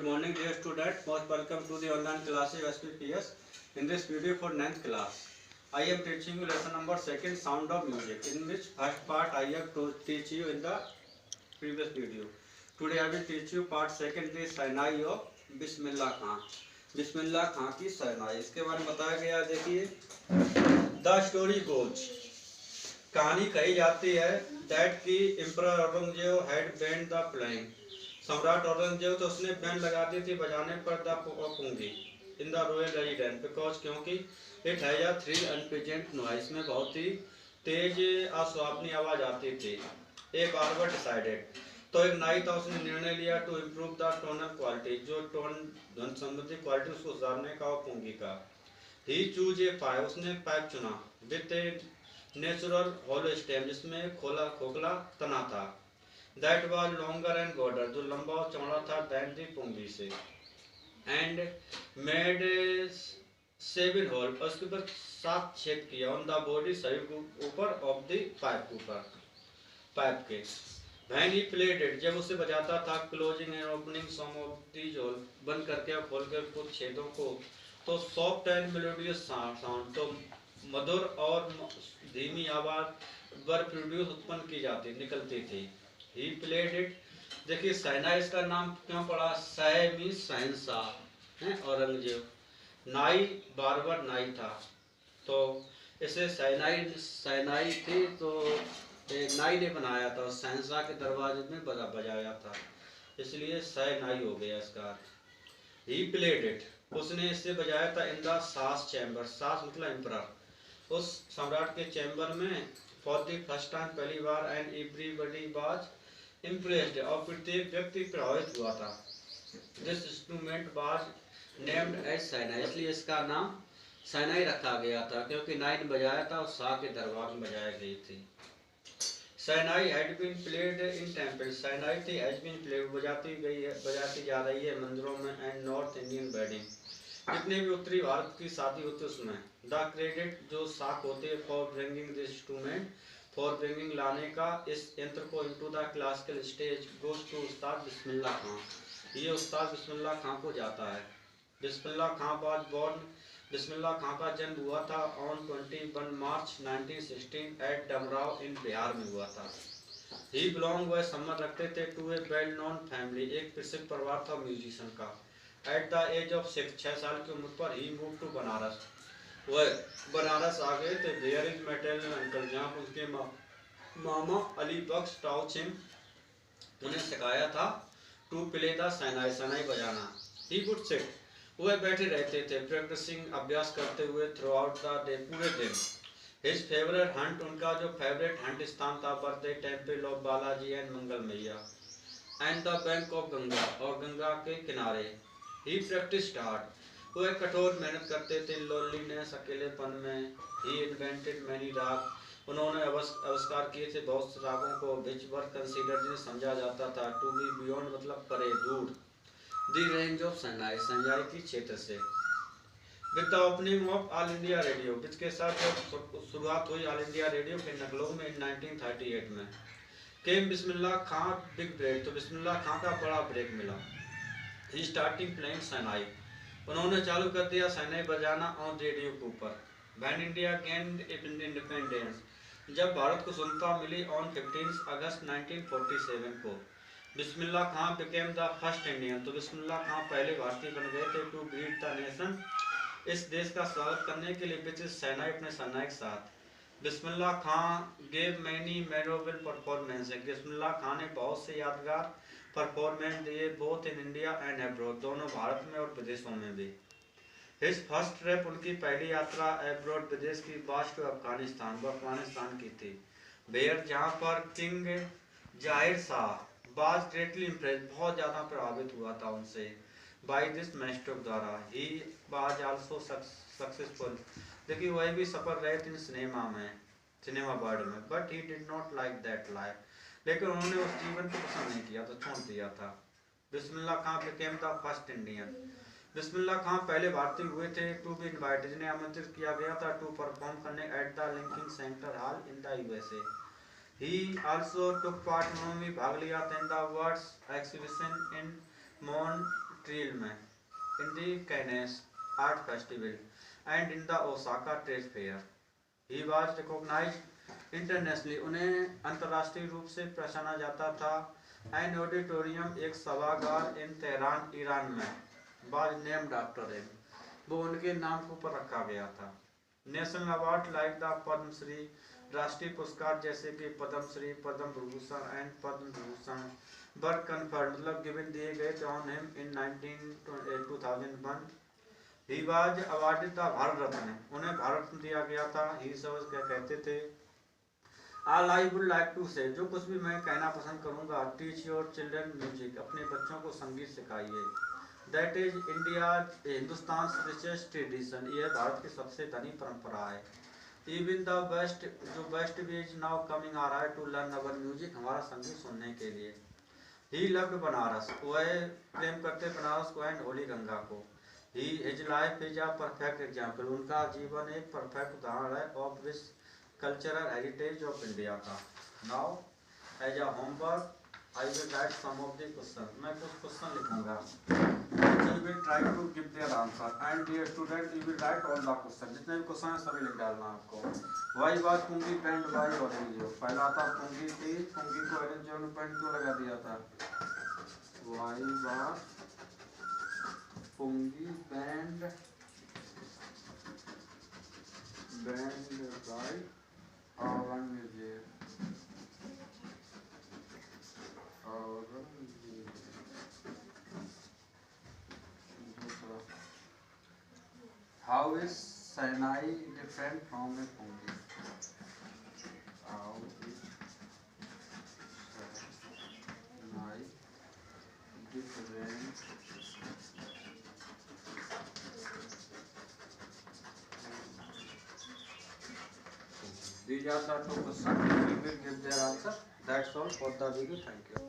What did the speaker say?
Good morning dear students, most welcome to the online classes SPPS. In this video for 9th class, I am teaching you lesson number 2nd, Sound of Music, in which first part I have to teach you in the previous video. Today I will teach you part 2nd, the shehnai of बिस्मिल्लाह खां. बिस्मिल्लाह खां की शहनाई, इसके बारे में बताया गया. देखिए, the story goes, कहानी कही जाती है दैट की emperor Aurangzeb had band the playing. सम्राट औरंगजेब तो उसने बैंड लगा दी थी बजाने पर the pungi in the royal residence because क्योंकि it has a three unpleasant noise में बहुत ही तेज अश्वाभनी आवाज आती थी. ए बार्बर डिसाइडेड, तो एक नाई था उसने निर्णय लिया to improve the tonal quality, जो टोन ध्वनि संबंधी क्वालिटी उसको सुधारने का और पुंगी का. ही चूज ए पाइप, उसने पाइप चुना with a natural hollow stem, जिसमें खोखला तना था. That was longer and broader, जो लंबा और चौड़ा था दैन दी पुंगी से. एंड मेड 7 होल, उसके ऊपर 7 छेद किया. ऑन द बॉडी, शरीर के ऊपर, ऑफ द पाइप के ऊपर, पाइप के. वैन ही प्लेड इट, जब उसे बजाता था, closing and opening some of these hole, बंद करके और खोल कर कुछ छेदों को, तो सॉफ्ट एंड मेलोडियस साउंड, तो मधुर और धीमी आवाज वर प्रोड्यूस उत्पन्न की जाती निकलती थी. He played it. देखिए शहनाई इसका नाम क्यों पड़ा? सह मीन्स शहनशाह है, औरंगजेब. नाई बार्बर नाई था, तो इसे शहनाई थी, तो नाई ने बनाया था, शहनशाह के दरवाजे में बजाया था, इसलिए शहनाई हो गया इसका. ही प्लेड इट, उसने इससे बजाया था इन द सास चैम्बर. सास मतलब एम्परर, उस सम्राट के चैम्बर में. फॉर द फर्स्ट टाइम, पहली बार. एंड एवरीबॉडी वाज इम्प्रेस्ड, और प्रत्येक व्यक्ति प्रभावित हुआ था. This instrument was named as shehnai, इसलिए इसका नाम शहनाई रखा गया था क्योंकि नाई ने बजाया था और शाह के दरबार में बजाई गई थी. Shehnai had been played in temple, shehnai थी हैज बीन प्लेड, बजाती जा रही है मंदिरों में. एंड नॉर्थ इंडियन वेडिंग, जितने भी उत्तरी भारत की शादी होती है उसमें. द क्रेडिट, जो साख होते हैं, for bringing this instrument, for bringing लाने का इस यंत्र को into the classical stage, goes to Ustad Bismillah खां. ये उस्ताद बिस्मिल्लाह खां को जाता है. बिस्मिल्लाह खां वाज बोर्न, बिस्मिल्लाह खां का जन्म हुआ था on 21 March 1916 at Dumraon in Bihar में हुआ था. ही बिलोंग, वह संबंध रखते थे, to a well known family, एक प्रसिद्ध परिवार था म्यूजिशियन का. एट द एज ऑफ 6 साल की उम्र पर ही मूव टू बनारस, वह बनारस आ गए थे. देयर इज मैटरनल अंकल, जहाँ उनके मामा अली बख्श टाउ सिंह उन्हें सिखाया था टू प्ले द शहनाई, शहनाई बजाना. ही वुड सिट, वह बैठे रहते थे, प्रैक्टिसिंग, अभ्यास करते हुए, थ्रू आउट द डे, पूरे दिन. हिज फेवरेट हंट, उनका जो फेवरेट हंट स्थान था, birthday temple of Balaji and Mangal Maiya. And the bank of Ganga, और गंगा के किनारे. ही प्रैक्टिस हार्ड, वह कठोर मेहनत करते थे. लोनलीनेस, अकेलेपन में. ही इन्वेंटेड मैनी राग, उन्होंने आविष्कार किए थे बहुत से रागों को. विच वर कंसीडर, जिन्हें समझा जाता था टू बी बियॉन्ड मतलब परे, दूर. दी रेंज ऑफ शहनाई, शहनाई की क्षेत्र से. With the opening of all India radio, जिसके साथ जब शुरुआत हुई ऑल इंडिया रेडियो के नकलों में 1938 में. केम बिस्मिल्लाह खां बिग ब्रेक, तो बिस्मिल्लाह खां का बड़ा ब्रेक मिला. ही स्टार्टिंग प्लेइंग शहनाई, उन्होंने चालू कर दिया शहनाई बजाना ऑन रेडियो के ऊपर. व्हेन इंडिया गेन्ड इंडिपेंडेंस, जब भारत को स्वतंत्रता मिली ऑन 15 अगस्त 1947 को. बिस्मिल्लाह खां बिकेम द फर्स्ट इंडियन, तो बिस्मिल्लाह खां पहले भारतीय बन गए थे. टू ग्रीट द नेशन, इस देश का स्वागत करने के लिए विच शहनाई, अपने शहनाई के साथ. बिस्मिल्लाह खां गेव मैनी मेमोरेबल परफॉर्मेंस, बिस्मिल्लाह खां ने बहुत से यादगार परफॉर्मेंस दिए, both in India and abroad, दोनों भारत में और विदेशों में भी. हिज फर्स्ट ट्रिप, उनकी पहली यात्रा अब्रॉड, विदेश की, वाज टू अफगानिस्तान, वो अफगानिस्तान की थी. वेयर, जहाँ पर किंग जाहिर शाह वाज ग्रेटली इम्प्रेस, बहुत ज़्यादा प्रभावित हुआ था उनसे. बाई दिस मैस्ट्रोक द्वारा. ही वाज आल्सो सक्सेसफुल, देखिए वही भी सफल रहे थे सिनेमा वर्ल्ड में. But he did not like that life, लेकिन उन्होंने उस जीवन को पसंद नहीं किया, तो छोड़ दिया था. बिस्मिल्लाह खां बिकेम द फर्स्ट इंडियन, बिस्मिल्लाह खां पहले भारतीय हुए थे. टू बी इनवाइटेड, जिन्हें आमंत्रित किया गया था टू परफॉर्म करने at the Lincoln center hall in the USA. He also took part, उन्होंने भी भाग लिया था in the world's exhibition in Triel में, in the Cannes Art Festival and in the Osaka Trade Fair. He was recognized internationally. उन्हें अंतर्राष्ट्रीय रूप से पहचाना जाता था. An auditorium, एक सभागार in तेहरान ईरान में, was named after him. वो उनके नाम के ऊपर रखा गया था. National award like the Padma Shri, राष्ट्रीय पुरस्कार जैसे कि Padma Shri, Padma Vibhushan and Padma Vibhushan were conferred मतलब गिवन दिए गए थे on him in 2001. He was awarded the Bharat Ratna, उन्हें भारत रत्न दिया गया था. ही सब क्या कहते थे, all I would like to say, जो कुछ भी मैं कहना पसंद करूंगा, टीच योर चिल्ड्रन म्यूजिक, अपने बच्चों को संगीत सिखाइए. That is India Hindustan richest tradition, यह भारत की सबसे धनी परंपरा है. इवन द बेस्ट, जो बेस्ट भी इज नाउ कमिंग आ रहा है टू लर्न अवर म्यूजिक, हमारा संगीत सुनने के लिए. ही लव्ड बनारस, वह प्रेम करते बनारस को एंड होली गंगा को. He his life is a perfect example, उनका जीवन एक परफेक्ट उदाहरण है of this cultural heritage of India का. Now as a homework I will write some of the question, मैं कुछ क्वेश्चन लिखूंगा. You will try to give their answer and dear student you will write all the questions, जितने भी question है सभी लिख डालना आपको. Why was pungi banned by Aurangzeb, पहला था पुंगी थी, पुंगी को ऑरेंज में बैंड क्यों लगा दिया था. Why was pungi banned by Aurangzeb. How is Sainai different from a Pungi? How is Sainai different? These are the two questions. We will give their answer. That's all for the video. Thank you.